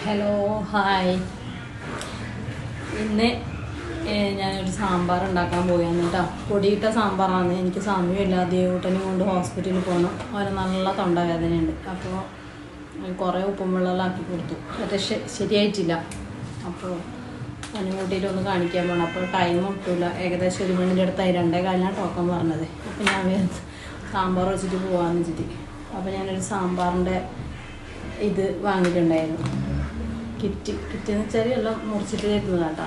Hello hi. ഇന്ന് ഞാനൊരു സാമ്പാർ ഉണ്ടാക്കാൻ പോയാന്ന് കേട്ടോ. പൊടിയിട്ട സാമ്പാറാണ്. എനിക്ക് സമയമില്ല, ദേവൂട്ടനെ കൊണ്ട് ഹോസ്പിറ്റലിൽ പോകണം. അവന് നല്ല തൊണ്ടവേദനയുണ്ട്. അപ്പോൾ കുറേ ഉപ്പും വെള്ളമെല്ലാം ആക്കി കൊടുത്തു, പക്ഷേ ശരിയായിട്ടില്ല. അപ്പോൾ അതിന് കൂട്ടിയിട്ട് ഒന്ന് കാണിക്കാൻ പോകണം. അപ്പോൾ ടൈം കിട്ടില്ല. ഏകദേശം 1 മണിൻ്റെ അടുത്തായി, 2:15 ടോക്കൺ പറഞ്ഞത്. അപ്പോൾ ഞാൻ സാമ്പാർ വെച്ചിട്ട് പോകാമെന്ന് വെച്ചിട്ട് അപ്പോൾ ഞാനൊരു സാമ്പാറിൻ്റെ ഇത് വാങ്ങിയിട്ടുണ്ടായിരുന്നു. കിറ്റെന്ന് വെച്ചാൽ എല്ലാം മുറിച്ചിട്ട് തരുന്നത് കേട്ടോ.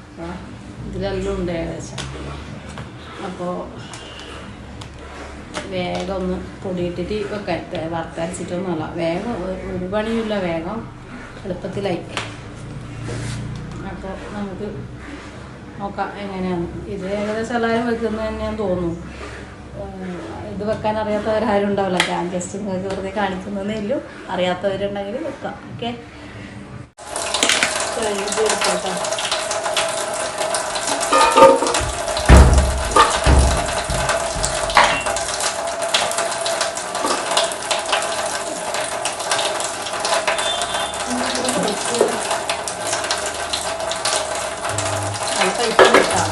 അപ്പോൾ ഇതിലെല്ലാം ഉണ്ട് ഏകദേശം. അപ്പോൾ വേഗം ഒന്ന് പൊടിയിട്ടിട്ട് വെക്കാൻ, വറുത്തരച്ചിട്ടൊന്നുമല്ല, വേഗം ഒരു പണിയുമില്ല, വേഗം എളുപ്പത്തിലായി. അപ്പോൾ നമുക്ക് നോക്കാം എങ്ങനെയാണ്. ഇത് ഏകദേശം എല്ലാവരും വെക്കുന്നത് തന്നെയാന്ന് തോന്നുന്നു. ഇത് വെക്കാൻ അറിയാത്തവരാരും ഉണ്ടാവില്ല. ഞാൻ ജസ്റ്റ് നിങ്ങൾക്ക് വെറുതെ കാണിക്കുന്നതേ ഉള്ളൂ. അറിയാത്തവരുണ്ടെങ്കിൽ വെക്കാം. ഓക്കെ, എടുക്കാം.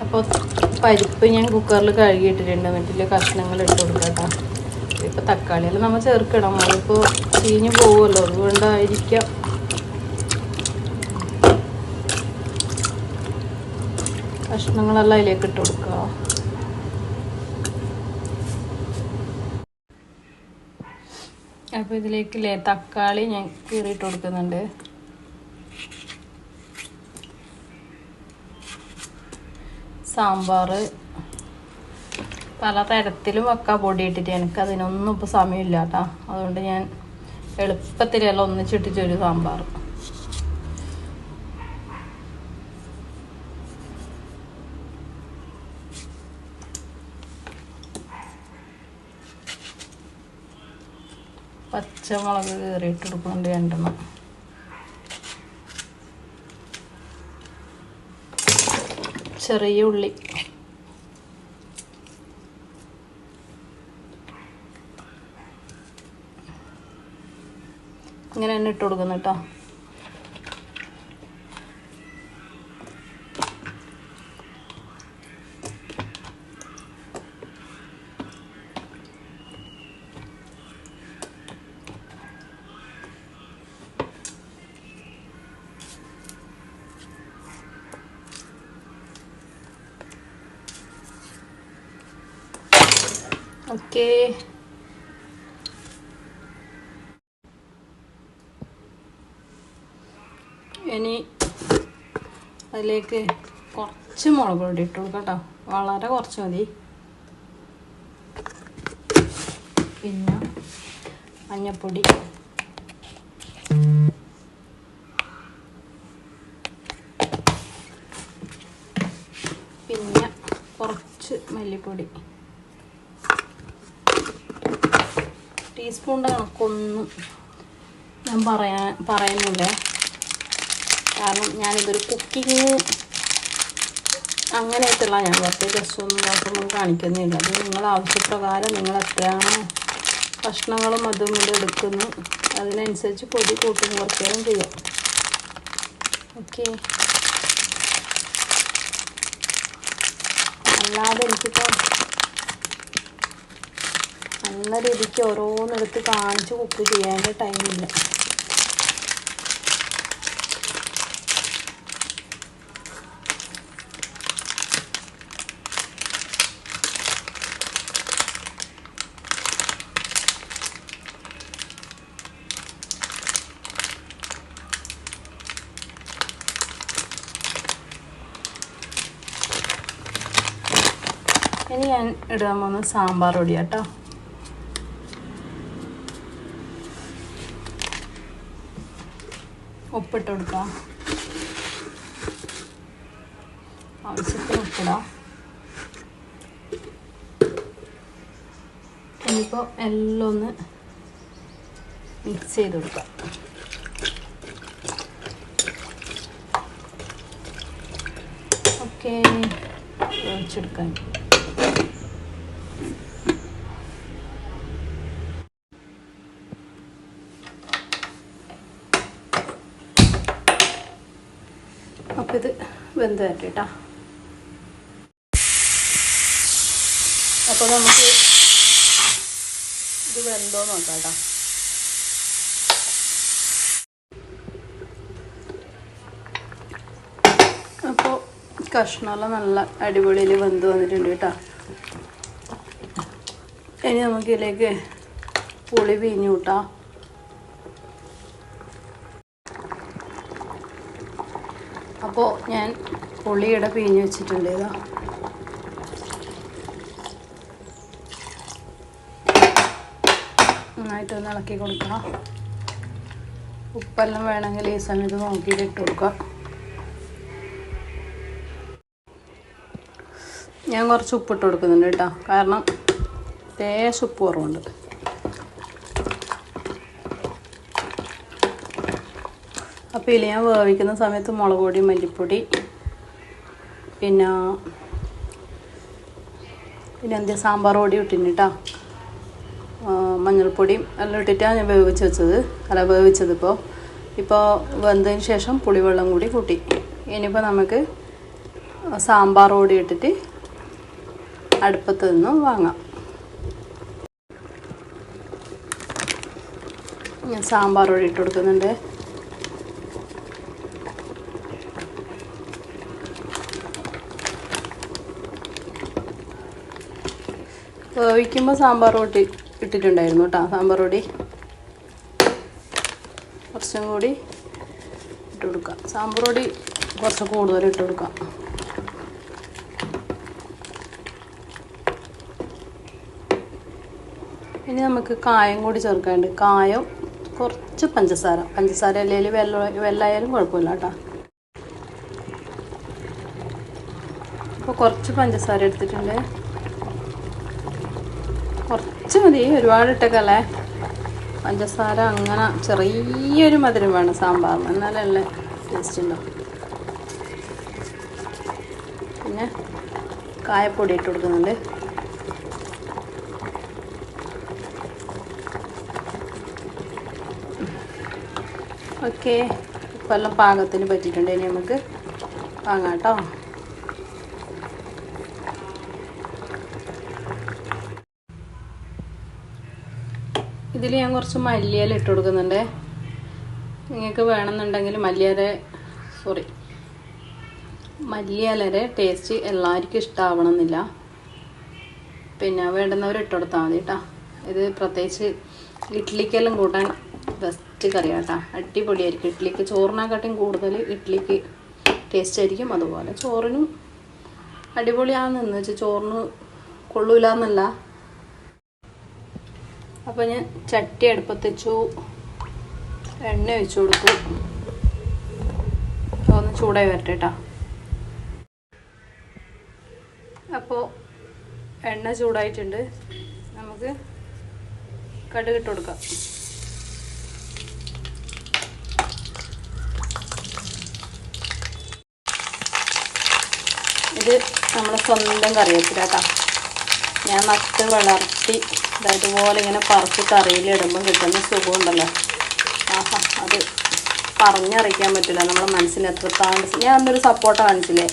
അപ്പോൾ പരിപ്പ് ഞാൻ കുക്കറിൽ കഴുകിയിട്ടിട്ടുണ്ട്. മറ്റുള്ള കഷ്ണങ്ങൾ ഇട്ട് കൊടുക്കാം കേട്ടോ. ഇപ്പോൾ തക്കാളിയെല്ലാം നമ്മൾ ചേർക്കണം. അതിപ്പോൾ ചീഞ്ഞ് പോകുമല്ലോ, അതുകൊണ്ടായിരിക്കാം. കഷ്ണങ്ങളെല്ലാം അതിലേക്ക് ഇട്ട് കൊടുക്കുക. അപ്പോൾ ഇതിലേക്ക് തക്കാളി ഞാൻ കീറിയിട്ട് കൊടുക്കുന്നുണ്ട്. സാമ്പാർ പല തരത്തിലും വെക്കാൻ പൊടിയിട്ടിട്ട് എനിക്കതിനൊന്നും ഇപ്പോൾ സമയമില്ല കേട്ടോ. അതുകൊണ്ട് ഞാൻ എളുപ്പത്തിലെല്ലാം ഒന്നിച്ചിട്ടിട്ടൊരു സാമ്പാർ. പച്ചമുളക് കീറിയിട്ട് കൊടുക്കുന്നുണ്ട് 2 എണ്ണം. ചെറിയ ഉള്ളി, ഇങ്ങനെ തന്നെ ഇട്ട് കൊടുക്കുന്നു കേട്ടോ. ഓക്കെ, ഇനി അതിലേക്ക് കുറച്ച് മുളക് പൊടി ഇട്ട് കൊടുക്കാം കേട്ടോ. വളരെ കുറച്ച് മതി. പിന്നെ മഞ്ഞൾപ്പൊടി, പിന്നെ കുറച്ച് മല്ലിപ്പൊടി. ടീസ്പൂണിൻ്റെ കണക്കൊന്നും ഉദ്ദേശം പറയുന്നില്ല. കാരണം ഞാനിതൊരു കുക്കിങ് അങ്ങനെയായിട്ടുള്ള ഞാൻ വെറുതെ ജസ്റ്റ് ഒന്നും കാണിക്കുന്നില്ല. അത് നിങ്ങളുടെ ആവശ്യപ്രകാരം നിങ്ങൾ എത്രയാണോ ഭക്ഷണങ്ങളും അതും ഇത് എടുക്കുന്നു അതിനനുസരിച്ച് പൊടി കൂട്ടും കുറയ്ക്കുകയും ചെയ്യാം. ഓക്കെ. അല്ലാതെ എനിക്കിപ്പോൾ നല്ല രീതിക്ക് ഓരോന്നെടുത്ത് കാണിച്ച് കുക്ക് ചെയ്യാൻ്റെ ടൈമില്ല. ഇനി ഞാൻ ഇടാൻ പോകുന്നത് സാമ്പാർ പൊടി കേട്ടോ. ഉപ്പിട്ട് കൊടുക്കാം, ആവശ്യത്തിന് ഉപ്പിടാം. ഇനിയിപ്പോൾ എല്ലാം ഒന്ന് മിക്സ് ചെയ്ത് കൊടുക്കാം. ഓക്കെ, ഒഴിച്ചെടുക്കാൻ. അപ്പോൾ ഇത് വെന്ത് തരട്ടെ. അപ്പോൾ നമുക്ക് ഇത് വെന്തോ നോക്കാം കേട്ടോ. അപ്പോൾ കഷ്ണമെല്ലാം നല്ല അടിപൊളിയിൽ വെന്ത് വന്നിട്ടുണ്ട് കേട്ടോ. ഇനി നമുക്ക് ഇതിലേക്ക് പുളി പിഴിഞ്ഞ് കൂട്ടാം. അപ്പോൾ ഞാൻ പുളിയുടെ പിഴിഞ്ഞ് വെച്ചിട്ടുണ്ട്. ഇതാ നന്നായിട്ടൊന്ന് ഇളക്കി കൊടുക്കാം. ഉപ്പെല്ലാം വേണമെങ്കിൽ ഈ സമയത്ത് നോക്കിയിട്ട് ഇട്ട് കൊടുക്കാം. ഞാൻ കുറച്ച് ഉപ്പിട്ട് കൊടുക്കുന്നുണ്ട് കേട്ടോ, കാരണം ലേശം ഉപ്പ് കുറവുണ്ട്. അപ്പോൾ ഇതിൽ ഞാൻ വേവിക്കുന്ന സമയത്ത് മുളക് പൊടി, മല്ലിപ്പൊടി, പിന്നെ എന്താ സാമ്പാർ പൊടി ഇട്ടിന് കേട്ടോ, മഞ്ഞൾപ്പൊടിയും എല്ലാം ഇട്ടിട്ടാണ് ഞാൻ വേവിച്ചത്. ഇപ്പോൾ വെന്തതിന് ശേഷം പുളിവെള്ളം കൂടി കൂട്ടി. ഇനിയിപ്പോൾ നമുക്ക് സാമ്പാർ പൊടി ഇട്ടിട്ട് അടുപ്പത്ത് നിന്നും വാങ്ങാം. ഞാൻ സാമ്പാർ പൊടി ഇട്ട് കൊടുക്കുന്നുണ്ട്. വേവിക്കുമ്പോൾ സാമ്പാർ പൊടി ഇട്ടിട്ടുണ്ടായിരുന്നു കേട്ടോ. സാമ്പാർ പൊടി കുറച്ചും കൂടി ഇട്ട് കൊടുക്കാം. സാമ്പാർ പൊടി കുറച്ച് കൂടുതൽ ഇട്ട് കൊടുക്കാം. ഇനി നമുക്ക് കായം കൂടി ചേർക്കാനുണ്ട്. കായം, കുറച്ച് പഞ്ചസാര അല്ലെങ്കിൽ വെള്ളമായാലും കുഴപ്പമില്ല കേട്ടോ. അപ്പോൾ കുറച്ച് പഞ്ചസാര എടുത്തിട്ടുണ്ട്. കുറച്ച് മതി, ഒരുപാട് ഇട്ടേക്കല്ലേ. പഞ്ചസാര അങ്ങനെ ചെറിയൊരു മധുരം വേണം സാമ്പാറിന്, എന്നാലല്ലേ ടേസ്റ്റ് ഉണ്ടാവും. പിന്നെ കായപ്പൊടി ഇട്ട് കൊടുക്കുന്നുണ്ട്. ഓക്കെ, ഉപ്പെല്ലാം പാകത്തിന് പറ്റിയിട്ടുണ്ട്. ഇനി നമുക്ക് വാങ്ങാം കേട്ടോ. ഇതിൽ ഞാൻ കുറച്ച് മല്ലിയില ഇട്ട് കൊടുക്കുന്നുണ്ട്. നിങ്ങൾക്ക് വേണമെന്നുണ്ടെങ്കിൽ മല്ലിയിലയുടെ ടേസ്റ്റ് എല്ലാവർക്കും ഇഷ്ടമാവണമെന്നില്ല. പിന്നെ വേണ്ടുന്നവർ ഇട്ട് കൊടുത്താൽ മതി കേട്ടോ. ഇത് പ്രത്യേകിച്ച് ഇഡ്ഡലിക്കെല്ലാം കൂട്ടാൻ ബെസ്റ്റ് കറിയാണ് കേട്ടോ. അടിപൊളിയായിരിക്കും. ഇഡ്ഡലിക്ക് ചോറിനെക്കാട്ടിയും കൂടുതൽ ഇഡ്ഡലിക്ക് ടേസ്റ്റ് ആയിരിക്കും. അതുപോലെ ചോറിനും അടിപൊളിയാണെന്ന് വെച്ചാൽ ചോറിന് കൊള്ളൂല എന്നല്ല. അപ്പോൾ ഞാൻ ചട്ടി അടുപ്പത്ത് വെച്ചു, എണ്ണ ഒഴിച്ചു കൊടുത്തു. ഒന്ന് ചൂടായി വരട്ടെ കേട്ടോ. അപ്പോൾ എണ്ണ ചൂടായിട്ടുണ്ട്. നമുക്ക് കടുക് ഇട്ട് കൊടുക്കാം. ഇത് നമ്മുടെ സ്വന്തം കറിവേപ്പില കേട്ടോ. ഞാൻ നട്ട് വളർത്തി ഇതുപോലെ ഇങ്ങനെ പറിച്ച് കറിയിലിടുമ്പം കിട്ടുന്ന സുഖമുണ്ടല്ലോ. ആഹാ, അത് പറഞ്ഞറിയിക്കാൻ പറ്റില്ല നമ്മുടെ മനസ്സിന് എത്രത്താണ്ട്. ഞാൻ അന്നൊരു സപ്പോർട്ട കാണിച്ചില്ലേ,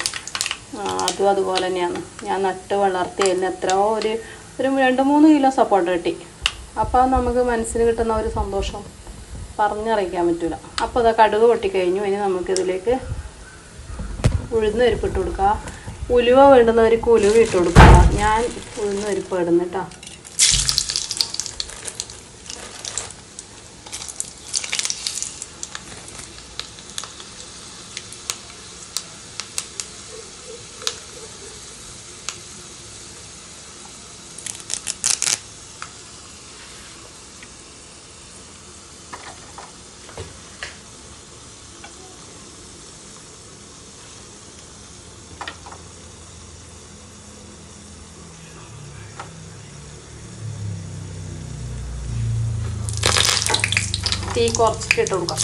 അതും അതുപോലെ തന്നെയാണ്. ഞാൻ നട്ട് വളർത്തി അതിന് എത്രയോ ഒരു 2-3 കിലോ സപ്പോർട്ട കിട്ടി. അപ്പോൾ നമുക്ക് മനസ്സിന് കിട്ടുന്ന ഒരു സന്തോഷം പറഞ്ഞറിയിക്കാൻ പറ്റില്ല. അപ്പോൾ അതാ കടുക് പൊട്ടിക്കഴിഞ്ഞു. ഇനി നമുക്കിതിലേക്ക് ഉഴുന്ന് പരിപ്പ് ഇട്ട് കൊടുക്കുക. ഉലുവ വേണ്ടുന്നവർക്ക് ഉലുവ ഇട്ട് കൊടുക്കുക. ഞാൻ ഉഴുന്ന് പരിപ്പ് ഇടുന്നു കേട്ടോ. തീ കുറച്ചിട്ട് ഇട്ട് കൊടുക്കാം.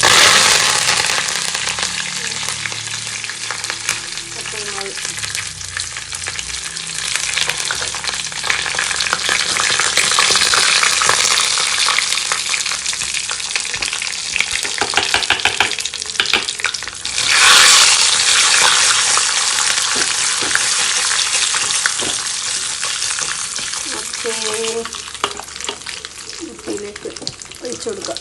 ഇതിലേക്ക് ഒഴിച്ചു കൊടുക്കാം.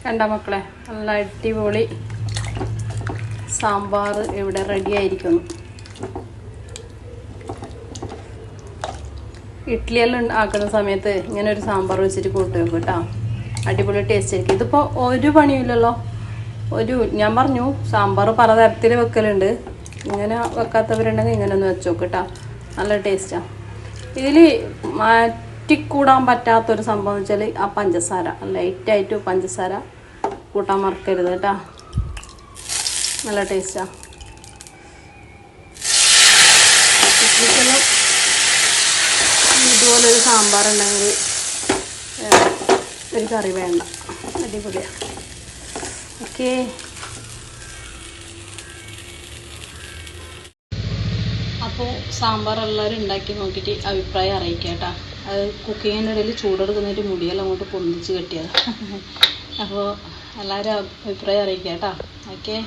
കണ്ട മക്കളെ, നല്ല അടിപൊളി സാമ്പാർ ഇവിടെ റെഡി ആയിരിക്കുന്നു. ഇഡ്ഡലിയെല്ലാം ആക്കുന്ന സമയത്ത് ഇങ്ങനെ ഒരു സാമ്പാർ വെച്ചിട്ട് കൂട്ടി വെക്കും കേട്ടോ. അടിപൊളി ടേസ്റ്റ് ആയിരിക്കും. ഇതിപ്പോൾ ഒരു പണിയില്ലല്ലോ. ഞാൻ പറഞ്ഞു സാമ്പാർ പലതരത്തിൽ വെക്കലുണ്ട്. ഇങ്ങനെ വെക്കാത്തവരുണ്ടെങ്കിൽ ഇങ്ങനെ ഒന്ന് വെച്ച് നോക്ക് കേട്ടോ. നല്ല ടേസ്റ്റാണ്. ഇതിൽ മാറ്റിക്കൂടാൻ പറ്റാത്തൊരു സംഭവം എന്ന് വെച്ചാൽ ആ പഞ്ചസാര. ലൈറ്റായിട്ട് പഞ്ചസാര കൂട്ടാൻ മറക്കരുത് കേട്ടോ. നല്ല ടേസ്റ്റാണ്. ഇതുപോലൊരു സാമ്പാറുണ്ടെങ്കിൽ ഒരു കറി വേണ്ട. അടിപൊളിയാണ്. ഓക്കേ, അപ്പോൾ സാമ്പാർ എല്ലാവരും ഉണ്ടാക്കി നോക്കിയിട്ട് അഭിപ്രായം അറിയിക്കുക കേട്ടോ. അത് കുക്കിങ്ങിൻ്റെ ഇടയിൽ ചൂടെടുക്കുന്നതിൻ്റെ മുടിയെല്ലാം അങ്ങോട്ട് പൊന്തിച്ച് കെട്ടിയതാണ്. അപ്പോൾ എല്ലാവരും അഭിപ്രായം അറിയിക്കുക കേട്ടോ. ഓക്കേ.